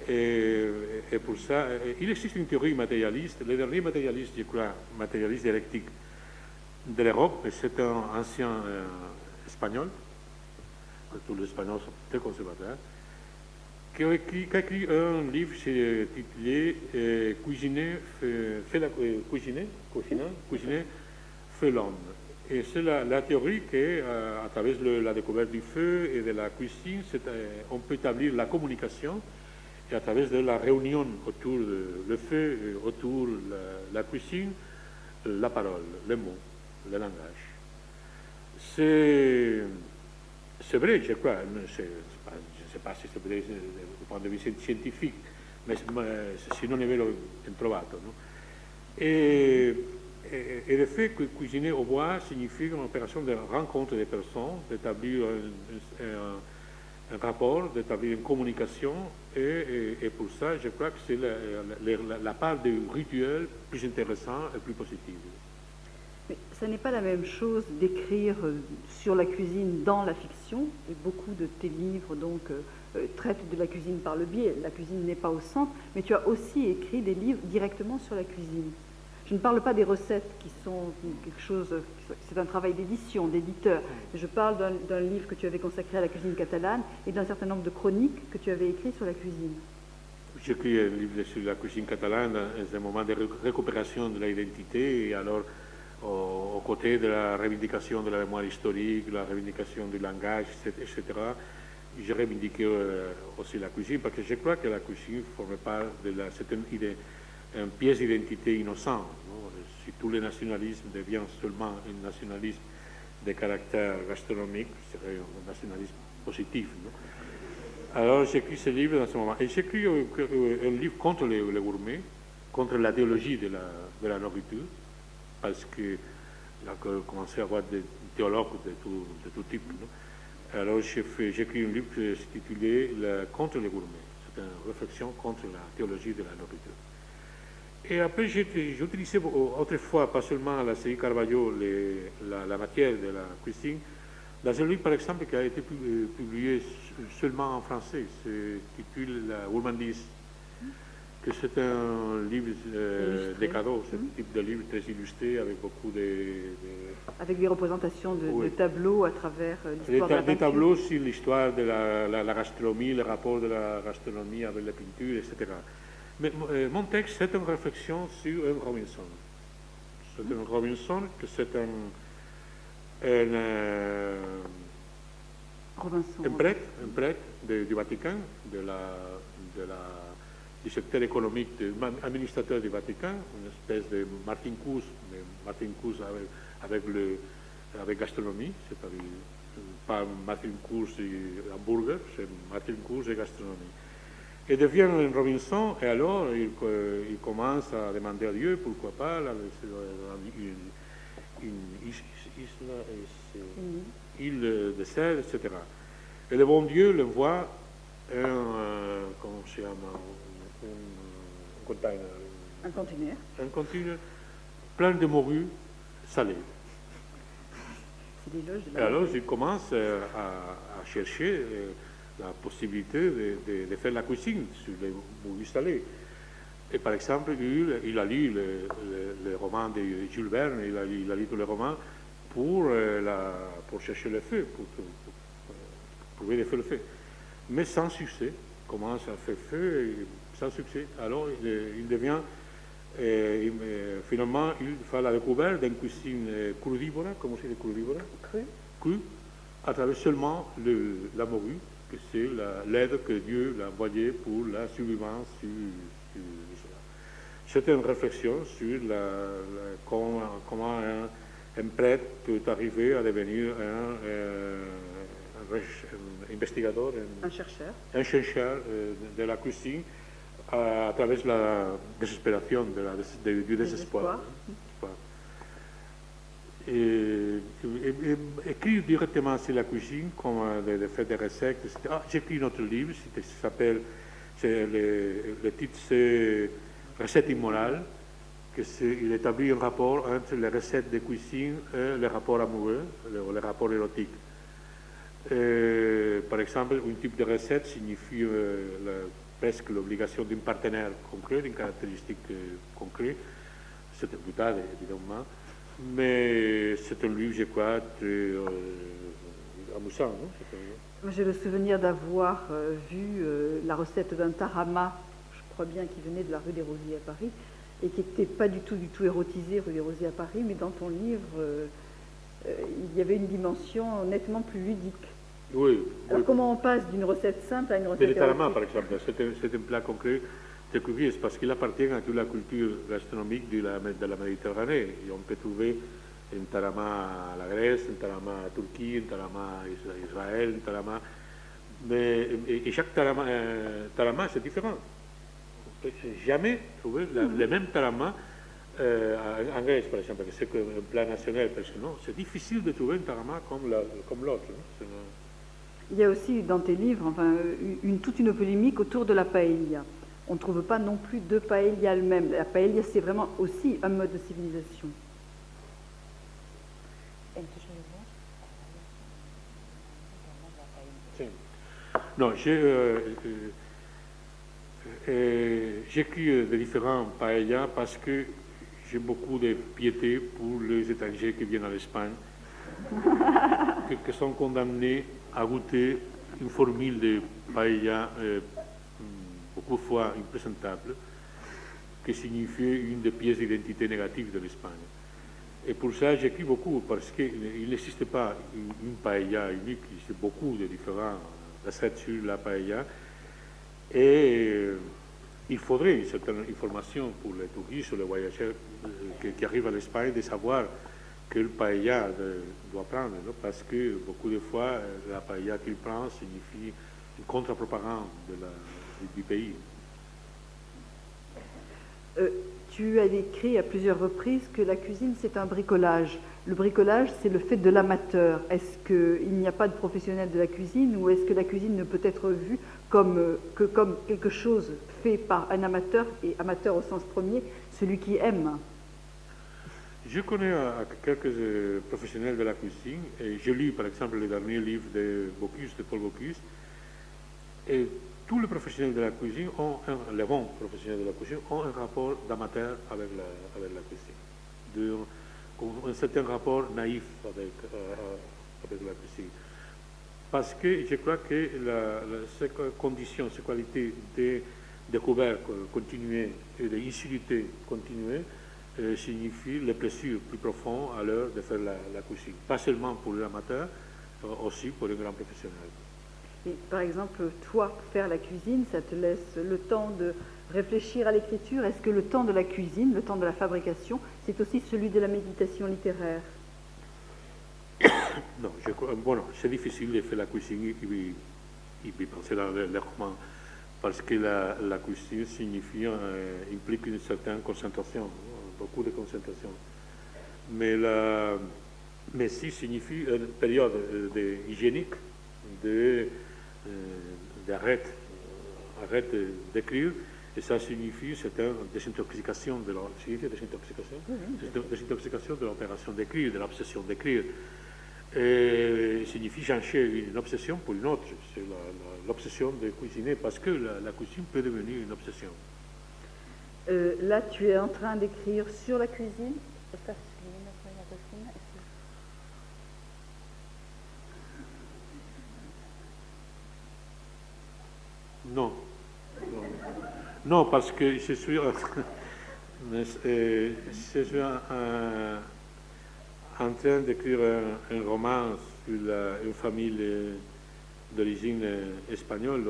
[SPEAKER 3] Et pour ça, il existe une théorie matérialiste. Le dernier matérialiste, je crois, matérialiste dialectique de l'Europe, c'est un ancien espagnol, tous les Espagnols sont très conservateurs, qui a écrit un livre titulé Cuisiner fait l'homme. Et c'est la théorie qu'à travers la découverte du feu et de la cuisine, on peut établir la communication, et à travers de la réunion autour du feu, autour de la cuisine, la parole, les mots, le langage. C'est vrai, je crois, je ne sais pas si c'est vrai du point de vue scientifique, mais sinon è vero trovato. No? Et le fait que cuisiner au bois signifie une opération de rencontre des personnes, d'établir un rapport, d'établir une communication, et pour ça, je crois que c'est la part du rituel plus intéressant et plus positive.
[SPEAKER 2] Mais ce n'est pas la même chose d'écrire sur la cuisine dans la fiction, et beaucoup de tes livres donc traitent de la cuisine par le biais. La cuisine n'est pas au centre, mais tu as aussi écrit des livres directement sur la cuisine. Je ne parle pas des recettes qui sont quelque chose, c'est un travail d'édition, d'éditeur. Je parle d'un livre que tu avais consacré à la cuisine catalane et d'un certain nombre de chroniques que tu avais écrites sur la cuisine.
[SPEAKER 3] J'ai écrit un livre sur la cuisine catalane dans un moment de récupération de l'identité, et alors aux côtés de la revendication de la mémoire historique, la revendication du langage, etc., j'ai revendiqué aussi la cuisine, parce que je crois que la cuisine forme part de une pièce d'identité innocente. Non? Si tous les nationalismes deviennent seulement un nationalisme de caractère gastronomique, ce serait un nationalisme positif. Non? Alors j'écris ce livre dans ce moment. Et j'écris un livre contre les gourmets, contre la théologie de la nourriture, parce que là, commencé à avoir des théologues de tout type. Non? Alors j'écris un livre intitulé Contre les gourmets. C'est une réflexion contre la théologie de la nourriture. Et après, j'ai utilisé autrefois, pas seulement la série Carvalho, la matière de la cuisine, dans un livre, par exemple, qui a été publié seulement en français, c'est intitulé La gourmandise, que c'est un livre des cadeaux, c'est un type de livre très illustré avec beaucoup
[SPEAKER 2] avec des représentations de tableaux à travers l'histoire de la peinture.
[SPEAKER 3] Des tableaux sur l'histoire de la gastronomie, le rapport de la gastronomie avec la peinture, etc. Mais mon texte, c'est une réflexion sur un Robinson. C'est un Robinson, que c'est un prêtre du Vatican, du secteur économique, administrateur du Vatican, une espèce de Martin Kous, mais Martin Kous avec gastronomie, c'est-à-dire pas Martin Kous et hamburger, c'est Martin Kous et gastronomie. Et devient un Robinson, et alors il commence à demander à Dieu, pourquoi pas, île désert, etc. Et le bon Dieu le voit comment se llama, un container plein de morue salée.
[SPEAKER 2] C'est l'éloge de
[SPEAKER 3] la. Et alors il commence à chercher la possibilité de faire la cuisine sur les morues salées. Et par exemple, il a lu le roman de Jules Verne, il a lu tous les romans pour chercher le feu, pour trouver le feu. Mais sans succès, commence à faire feu et sans succès. Alors il devient, finalement, il fait la découverte d'une cuisine crudivore, comment c'est crudivore? Crue, à travers seulement la morue, que c'est l'aide que Dieu l'a envoyée pour la survivance sur l'islam. C'est une réflexion sur comment un prêtre peut arriver à devenir un investigateur, un chercheur de la cuisine à travers la désespération, du désespoir. Écrire directement sur la cuisine, comme de faire des recettes, etc. J'écris notre livre, qui s'appelle, le titre c'est Recettes immorales, il établit un rapport entre les recettes de cuisine et les rapports amoureux, les rapports érotiques. Par exemple, un type de recette signifie presque l'obligation d'un partenaire concret, d'une caractéristique concrète. C'est une boutade, évidemment, mais c'est un livre, je crois, très amusant. Non?
[SPEAKER 2] J'ai le souvenir d'avoir vu la recette d'un tarama, je crois bien, qui venait de la rue des Rosiers à Paris, et qui n'était pas du tout érotisé, rue des Rosiers à Paris, mais dans ton livre, il y avait une dimension nettement plus ludique.
[SPEAKER 3] Oui.
[SPEAKER 2] Alors
[SPEAKER 3] oui.
[SPEAKER 2] comment on passe d'une recette simple à une recette
[SPEAKER 3] Le tarama,
[SPEAKER 2] érotique?
[SPEAKER 3] par exemple, c'est un plat concret de curieux, parce qu'il appartient à toute la culture gastronomique de la Méditerranée. Et on peut trouver un tarama à la Grèce, un tarama à Turquie, un tarama à Israël, un tarama... Mais, et chaque tarama c'est différent. On peut jamais trouver le même tarama en Grèce, par exemple, c'est un plat national, parce que non, c'est difficile de trouver un tarama comme l'autre.
[SPEAKER 2] Il y a aussi dans tes livres toute une polémique autour de la paella. On ne trouve pas non plus de paella elle-même. La paella, c'est vraiment aussi un mode de civilisation.
[SPEAKER 3] Non, j'écris de différents paellas parce que j'ai beaucoup de piété pour les étrangers qui viennent à l'Espagne, qui sont condamnés à goûter une formule de paella beaucoup de fois imprésentable, qui signifie une des pièces d'identité négative de l'Espagne. Et pour ça, j'écris beaucoup, parce qu'il n'existe pas une paella unique, il y a beaucoup de différents recettes sur la paella. Et il faudrait une certaine information pour les touristes ou les voyageurs qui arrivent à l'Espagne de savoir quelle paella doit prendre, non? Parce que beaucoup de fois, la paella qu'il prend signifie une contre-propagande du pays.
[SPEAKER 2] Tu as écrit à plusieurs reprises que la cuisine, c'est un bricolage. Le bricolage, c'est le fait de l'amateur. Est-ce qu'il n'y a pas de professionnel de la cuisine, ou est-ce que la cuisine ne peut être vue comme quelque chose fait par un amateur, et amateur au sens premier, celui qui aime?
[SPEAKER 3] Je connais quelques professionnels de la cuisine, et j'ai lu par exemple le dernier livre de Paul Bocuse, et tous les professionnels de la cuisine les bons professionnels de la cuisine ont un rapport d'amateur avec la cuisine, un certain rapport naïf avec la cuisine. Parce que je crois que ces conditions, ces qualités de découverte continuée et d'insularité continuée signifient le plaisir plus profond à l'heure de faire la cuisine. Pas seulement pour l'amateur, aussi pour les grands professionnels.
[SPEAKER 2] Et par exemple, toi, faire la cuisine, ça te laisse le temps de réfléchir à l'écriture. Est-ce que le temps de la cuisine, le temps de la fabrication, c'est aussi celui de la méditation littéraire?
[SPEAKER 3] Non, c'est difficile de faire la cuisine et puis penser dans les romans, parce que la cuisine implique une certaine concentration, beaucoup de concentration. Mais si signifie une période hygiénique d'arrêt d'écrire, et ça signifie une désintoxication de l'opération d'écrire, de l'obsession d'écrire. Et signifie changer une obsession pour une autre, c'est l'obsession de cuisiner, parce que la cuisine peut devenir une obsession.
[SPEAKER 2] Là, tu es en train d'écrire sur la cuisine.
[SPEAKER 3] Non. Non, parce que je suis en train d'écrire un roman sur une famille d'origine espagnole,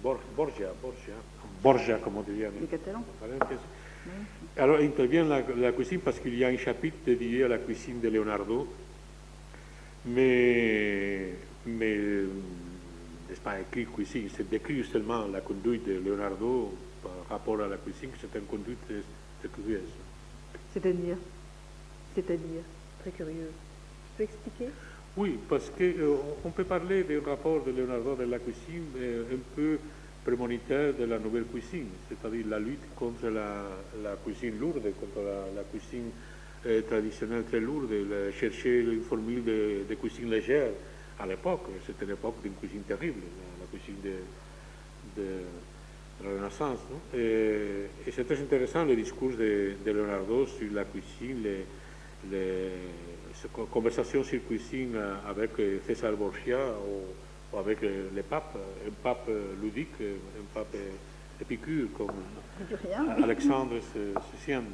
[SPEAKER 3] Borja, comme on dirait.
[SPEAKER 2] Les Catalans.
[SPEAKER 3] Alors, intervient la cuisine parce qu'il y a un chapitre dédié à la cuisine de Leonardo, mais n'est pas écrit cuisine, c'est décrit seulement la conduite de Leonardo par rapport à la cuisine, c'est une conduite très curieuse.
[SPEAKER 2] C'est-à-dire, très curieuse. Tu peux expliquer?
[SPEAKER 3] Oui, parce qu'on peut parler du rapport de Leonardo de la cuisine un peu prémoniteur de la nouvelle cuisine, c'est-à-dire la lutte contre la cuisine lourde, contre la cuisine traditionnelle très lourde, chercher une formule de cuisine légère. À l'époque, c'était l'époque d'une cuisine terrible, la cuisine de la Renaissance. Non? Et c'est très intéressant le discours de Leonardo sur la cuisine, les conversations sur cuisine avec César Borgia ou avec les papes, un pape ludique, un pape épicure comme Alexandre Sienne.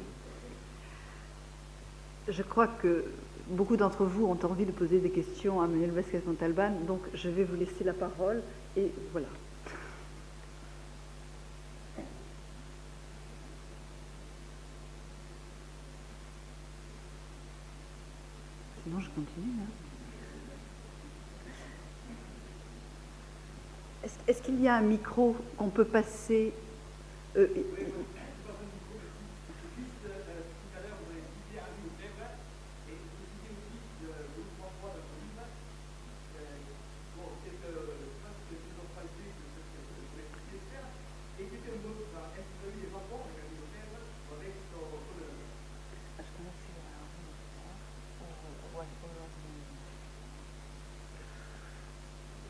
[SPEAKER 2] Je crois que beaucoup d'entre vous ont envie de poser des questions à Manuel Vázquez Montalbán, donc je vais vous laisser la parole et voilà. Sinon, je continue. Hein. Est-ce qu'il y a un micro qu'on peut passer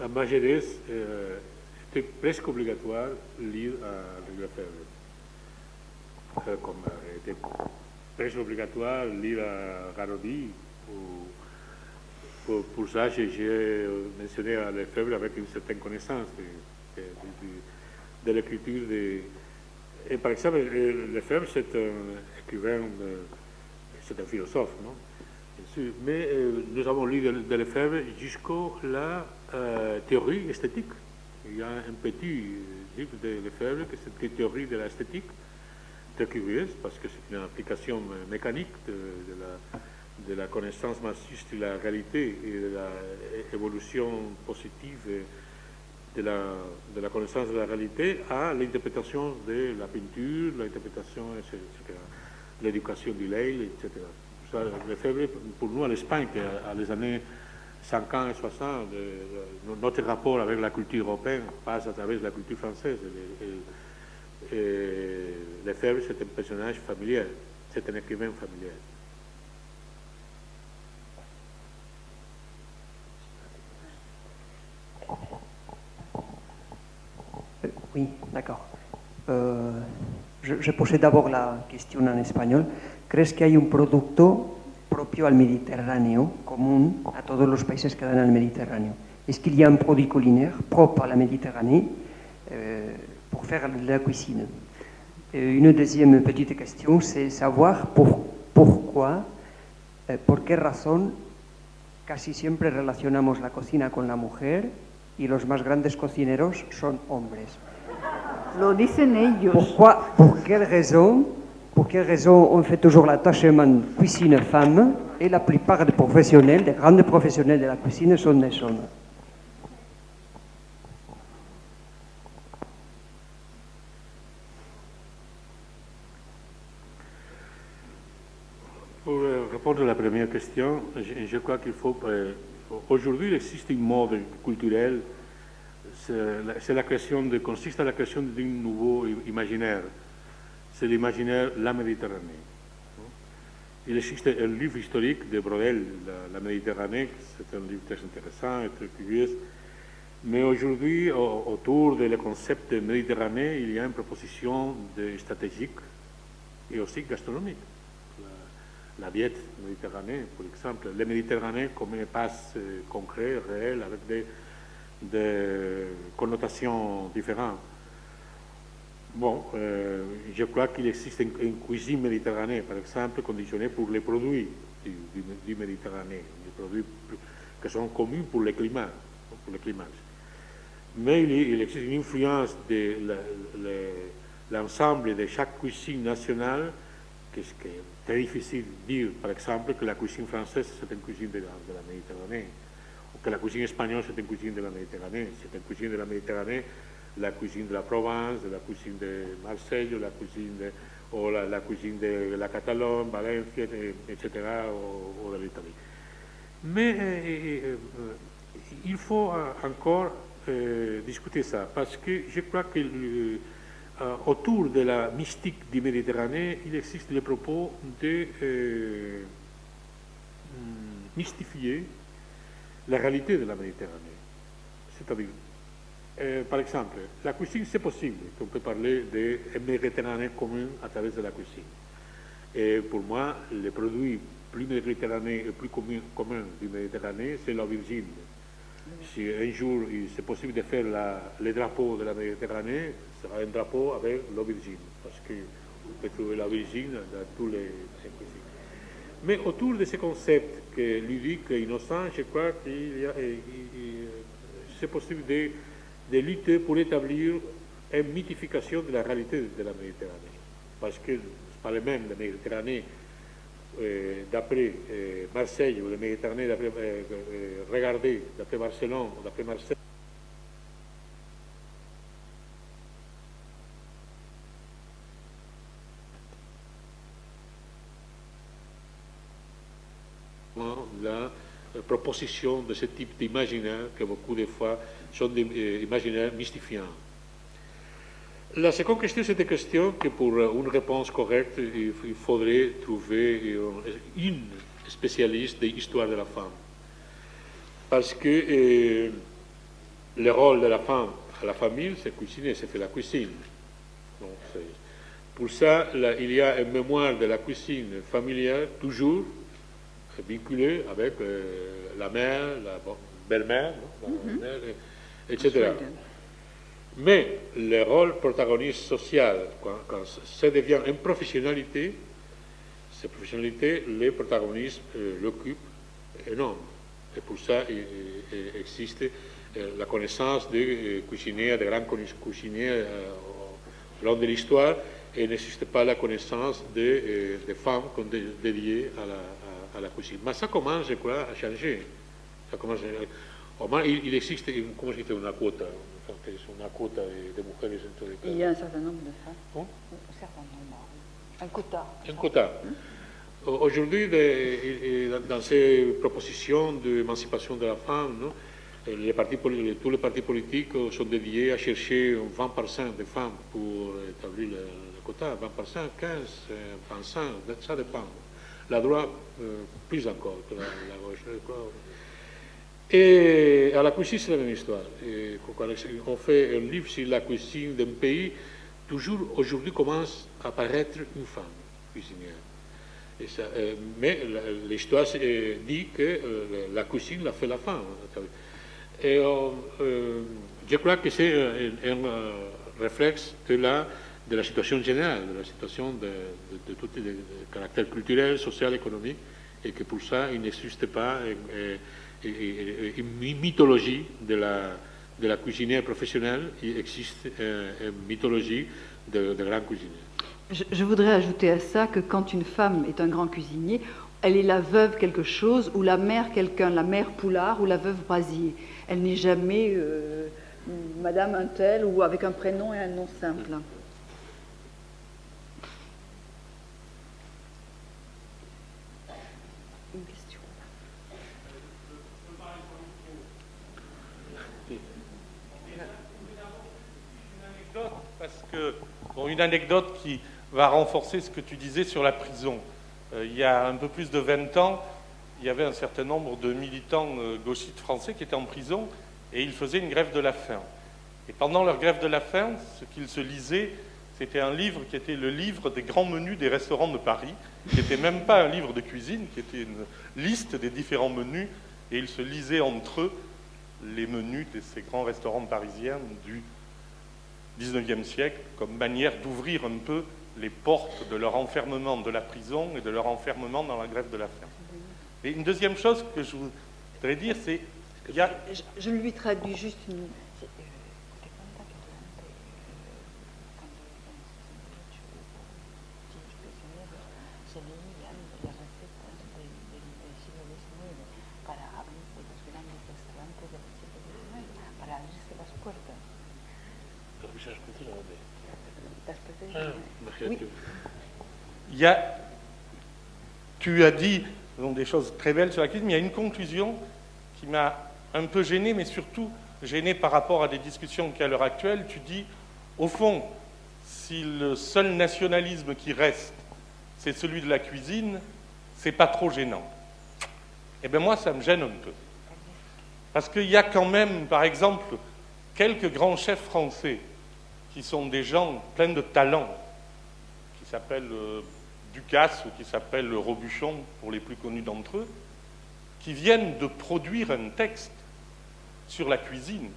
[SPEAKER 3] À ma jeunesse, c'était presque obligatoire lire à Lefebvre. Comme était presque obligatoire lire à Garaudy. Pour ça, j'ai mentionné à Lefebvre avec une certaine connaissance de l'écriture. Et par exemple, Lefebvre, c'est un écrivain, c'est un philosophe, non? Mais nous avons lu de Lefebvre jusqu'à la théorie esthétique. Il y a un petit livre de Lefebvre qui c'est une théorie de l'esthétique, très curieuse parce que c'est une application mécanique de la connaissance massive de la réalité et de l'évolution positive de la connaissance de la réalité à l'interprétation de la peinture, l'interprétation, etc., l'éducation du Leil, etc. Lefebvre, pour nous, à l'Espagne, à les années 50 et 60, notre rapport avec la culture européenne passe à travers la culture française. Et Lefebvre, c'est un personnage familier, c'est un écrivain familier.
[SPEAKER 4] Oui, d'accord. Je posé d'abord la question en español. ¿Crees que hay un producto propio al Mediterráneo, común a todos los países que dan al Mediterráneo? Est-ce qu'il y a un produit culinaire propre à la Méditerranée pour faire de la cuisine? Une deuxième petite question, c'est savoir pourquoi, por qué razón casi siempre relacionamos la cocina con la mujer y los más grandes cocineros son hombres.
[SPEAKER 2] Lo dicen ellos.
[SPEAKER 4] Pour quelle raison on fait toujours l'attachement cuisine-femme et la plupart des professionnels, des grands professionnels de la cuisine sont des hommes?
[SPEAKER 3] Pour répondre à la première question, je crois qu'il faut... aujourd'hui, il existe un mode culturel, consiste à la création d'un nouveau imaginaire. C'est l'imaginaire La Méditerranée. Il existe un livre historique de Brodel, La Méditerranée, c'est un livre très intéressant et très curieux. Mais aujourd'hui, autour du concept de Méditerranée, il y a une proposition stratégique et aussi gastronomique. La diète méditerranéenne, par exemple. La Méditerranée comme un espace concret, réel, avec des connotations différentes. Bon, je crois qu'il existe une cuisine méditerranéenne, par exemple, conditionnée pour les produits du Méditerranée, des produits qui sont communs pour les climats. Mais il existe une influence de l'ensemble de chaque cuisine nationale, qui est très difficile de dire, par exemple, que la cuisine française, c'est une cuisine de la Méditerranée, ou que la cuisine espagnole, c'est une cuisine de la Méditerranée. C'est une cuisine de la Méditerranée, la cuisine de la Provence, la cuisine de Marseille, la cuisine de la Catalogne, Valencia, etc., ou de l'Italie. Mais il faut encore discuter ça, parce que je crois que autour de la mystique du Méditerranée, il existe le propos de mystifier la réalité de la Méditerranée. C'est-à-dire, par exemple, la cuisine, c'est possible qu'on peut parler d'un Méditerranée commun à travers de la cuisine. Et pour moi, les produits plus méditerranéens et plus communs du Méditerranée, c'est l'aubergine. Si un jour c'est possible de faire le drapeau de la Méditerranée, ce sera un drapeau avec l'aubergine, parce qu'on peut trouver l'aubergine dans tous les cuisines. Mais autour de ce concept que ludique et innocent, je crois qu'il c'est possible de lutter pour établir une mythification de la réalité de la Méditerranée. Parce que c'est pas le même la Méditerranée d'après Marseille ou la Méditerranée d'après regardez d'après Barcelone ou d'après Marseille. La proposition de ce type d'imaginaire que beaucoup de fois sont des imaginaires mystifiants. La seconde question, c'est une question que pour une réponse correcte, il faudrait trouver une spécialiste de l'histoire de la femme. Parce que le rôle de la femme à la famille, c'est cuisiner, c'est faire la cuisine. Donc, pour ça, il y a une mémoire de la cuisine familiale toujours vinculée avec la mère, la belle-mère, etc. Mais le rôle protagoniste social, quand ça devient une professionnalité, cette professionnalité, les protagonistes l'occupent énorme. Et pour ça, il existe la connaissance de cuisiniers, de grands cuisiniers au long de l'histoire, et il n'existe pas la connaissance des femmes dédiées à la cuisine. Mais ça commence, je crois, à changer. Ça commence au moins, il existe une quota. Una quota de mujeres en todo el caso.
[SPEAKER 2] Il y a un certain nombre de femmes. Un certain nombre. Un quota.
[SPEAKER 3] Un quota. Aujourd'hui, dans ces propositions d'émancipation de la femme, non, tous les partis politiques sont dédiés à chercher 20% de femmes pour établir le quota. 20%, 15%, ça dépend. La droite, plus encore que la gauche. Et à la cuisine, c'est la même histoire. Et quand on fait un livre sur la cuisine d'un pays, toujours aujourd'hui commence à apparaître une femme cuisinière. Et ça, mais l'histoire dit que la cuisine l'a fait la femme. Et je crois que c'est un réflexe de la situation générale, de la situation de tout le caractère culturel, social, économique, et que pour ça, il n'existe pas une mythologie de la cuisinière professionnelle, il existe une mythologie de grand cuisinier.
[SPEAKER 2] Je voudrais ajouter à ça que quand une femme est un grand cuisinier, elle est la veuve quelque chose, ou la mère quelqu'un, la mère Poulard ou la veuve Brasier. Elle n'est jamais Madame un tel ou avec un prénom et un nom simple. Une question.
[SPEAKER 5] Parce que, une anecdote qui va renforcer ce que tu disais sur la prison. Il y a un peu plus de 20 ans, il y avait un certain nombre de militants gauchistes français qui étaient en prison et ils faisaient une grève de la faim. Et pendant leur grève de la faim, ce qu'ils se lisaient, c'était un livre qui était le livre des grands menus des restaurants de Paris, qui n'était même pas un livre de cuisine, qui était une liste des différents menus, et ils se lisaient entre eux les menus de ces grands restaurants parisiens du XIXe siècle comme manière d'ouvrir un peu les portes de leur enfermement de la prison et de leur enfermement dans la grève de la faim. Et une deuxième chose que je voudrais dire, c'est qu'il y a...
[SPEAKER 2] Je lui traduis juste une...
[SPEAKER 3] Oui.
[SPEAKER 5] Tu as dit donc, des choses très belles sur la cuisine, mais il y a une conclusion qui m'a un peu gêné, mais surtout gêné par rapport à des discussions qu'il y a à l'heure actuelle. Tu dis, au fond, si le seul nationalisme qui reste, c'est celui de la cuisine, c'est pas trop gênant. Eh bien moi, ça me gêne un peu. Parce qu'il y a quand même, par exemple, quelques grands chefs français qui sont des gens pleins de talent, qui s'appellent Ducasse ou qui s'appellent Robuchon, pour les plus connus d'entre eux, qui viennent de produire un texte sur la cuisine,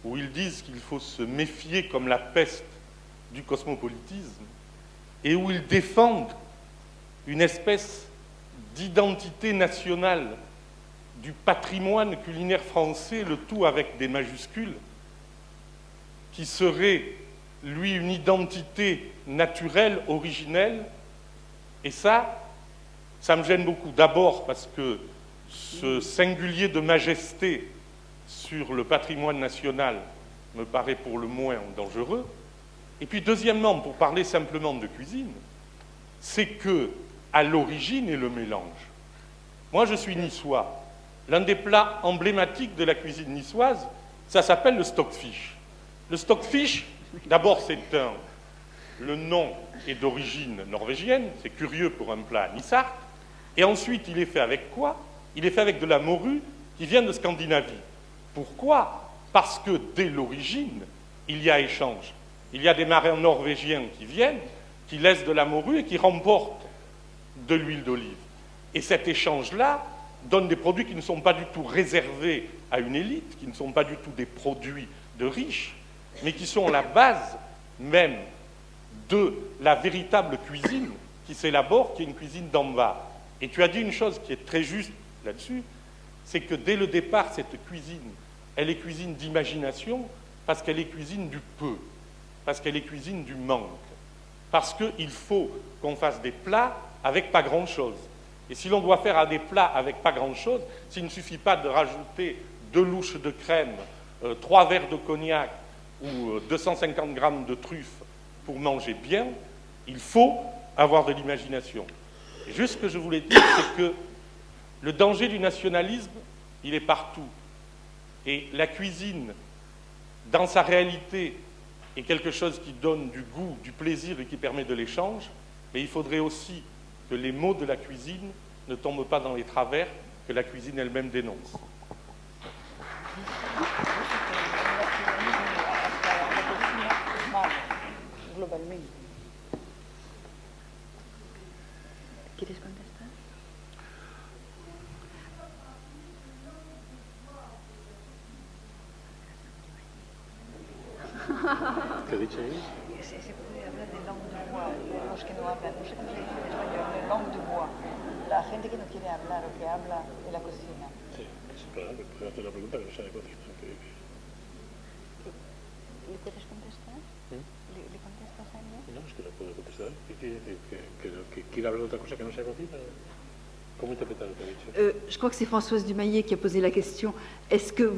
[SPEAKER 5] où ils disent qu'il faut se méfier comme la peste du cosmopolitisme, et où ils défendent une espèce d'identité nationale du patrimoine culinaire français, le tout avec des majuscules, qui serait, lui, une identité naturelle, originelle. Et ça me gêne beaucoup. D'abord parce que ce singulier de majesté sur le patrimoine national me paraît pour le moins dangereux. Et puis deuxièmement, pour parler simplement de cuisine, c'est que à l'origine est le mélange. Moi, je suis niçois. L'un des plats emblématiques de la cuisine niçoise, ça s'appelle le stockfish. Le stockfish, d'abord, le nom est d'origine norvégienne, c'est curieux pour un plat nissart, et ensuite, il est fait avec quoi? Il est fait avec de la morue qui vient de Scandinavie. Pourquoi? Parce que dès l'origine, il y a échange. Il y a des marins norvégiens qui viennent, qui laissent de la morue et qui remportent de l'huile d'olive. Et cet échange-là donne des produits qui ne sont pas du tout réservés à une élite, qui ne sont pas du tout des produits de riches, mais qui sont la base même de la véritable cuisine qui s'élabore, qui est une cuisine d'en bas. Et tu as dit une chose qui est très juste là-dessus, c'est que dès le départ, cette cuisine, elle est cuisine d'imagination parce qu'elle est cuisine du peu, parce qu'elle est cuisine du manque, parce qu'il faut qu'on fasse des plats avec pas grand-chose. Et si l'on doit faire des plats avec pas grand-chose, s'il ne suffit pas de rajouter 2 louches de crème, 3 verres de cognac ou 250 grammes de truffes pour manger bien, il faut avoir de l'imagination. Et juste ce que je voulais dire, c'est que le danger du nationalisme, il est partout. Et la cuisine, dans sa réalité, est quelque chose qui donne du goût, du plaisir et qui permet de l'échange. Mais il faudrait aussi que les mots de la cuisine ne tombent pas dans les travers que la cuisine elle-même dénonce.
[SPEAKER 2] Globalmente. ¿Quieres contestar?
[SPEAKER 3] ¿Qué ha dicho ahí?
[SPEAKER 6] Se puede hablar de langue de bois, los que no hablan, no sé cómo se dice en español, de langue de bois, la gente que no quiere hablar o que habla de la cocina.
[SPEAKER 3] Sí, claro, que puede hacer la pregunta que no sabe cocinar.
[SPEAKER 6] ¿Le puedes contestar? ¿Le contestas a ella?
[SPEAKER 3] No, es que no puedo contestar. ¿Qué quiere decir? ¿Que quiere hablar de otra cosa que no sabe cocinar? ¿Cómo interpretar lo que ha dicho?
[SPEAKER 2] Je crois que c'est Françoise Dumayet qui a posé la question. Est-ce que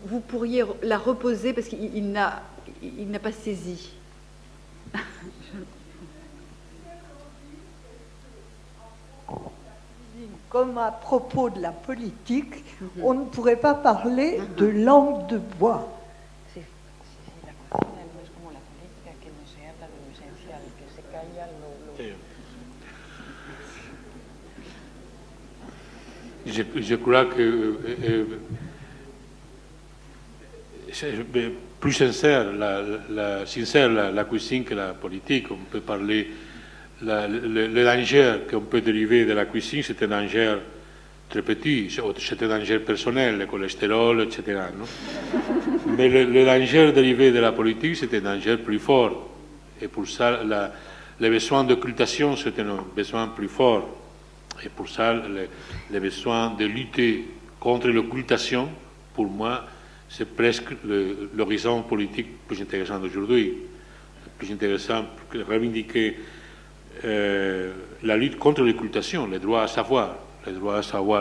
[SPEAKER 2] vous pourriez la reposer parce qu'il n'a pas saisi?
[SPEAKER 7] Comme à propos de la politique, on ne pourrait pas parler de langue de bois.
[SPEAKER 6] Sí, la cocina no es como la política, que no se habla de lo esencial, que se calla lo...
[SPEAKER 3] Sí. Je crois que c'est plus sincère la cuisine que la politique. On peut parler le danger qu'on peut dériver de la cuisine, c'est un danger très petit, c'est un danger personnel, le cholestérol, etc. Non? Mais le danger dérivé de la politique, c'était un danger plus fort. Et pour ça, le besoin d'occultation, c'était un besoin plus fort. Et pour ça, le besoin de lutter contre l'occultation, pour moi, c'est presque l'horizon politique plus intéressant d'aujourd'hui. Plus intéressant que revendiquer la lutte contre l'occultation, les droits à savoir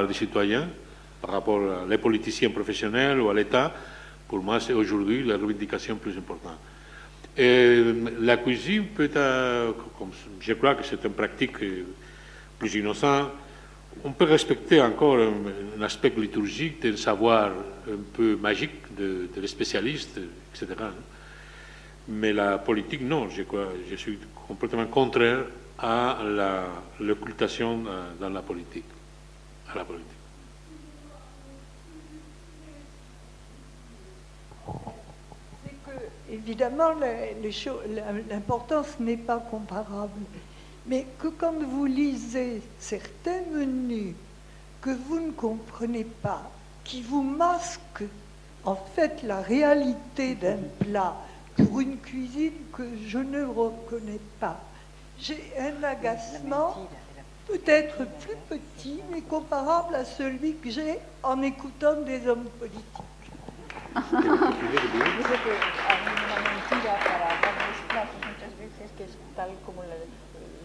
[SPEAKER 3] des citoyens par rapport aux politiciens professionnels ou à l'État. Pour moi, c'est aujourd'hui la revendication plus importante. Et la cuisine peut être, je crois que c'est une pratique plus innocente. On peut respecter encore un aspect liturgique, un savoir un peu magique des spécialistes, etc. Mais la politique, non, je suis complètement contraire à l'occultation dans la politique, à la politique.
[SPEAKER 7] Évidemment, l'importance n'est pas comparable. Mais que quand vous lisez certains menus que vous ne comprenez pas, qui vous masquent en fait la réalité d'un plat pour une cuisine que je ne reconnais pas, j'ai un agacement peut-être plus petit, mais comparable à celui que j'ai en écoutant des hommes politiques.
[SPEAKER 6] Dice que hay una mentira para hablar de los platos muchas veces que es tal como la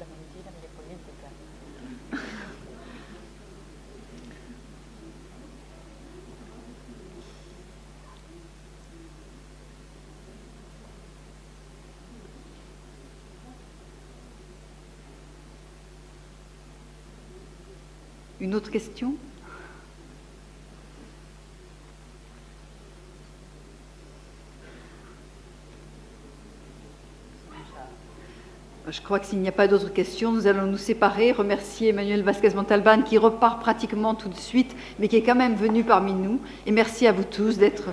[SPEAKER 6] mentira de política.
[SPEAKER 2] Une autre question? Je crois que s'il n'y a pas d'autres questions, nous allons nous séparer. Remercier Emmanuel Vázquez Montalbán qui repart pratiquement tout de suite, mais qui est quand même venu parmi nous. Et merci à vous tous d'être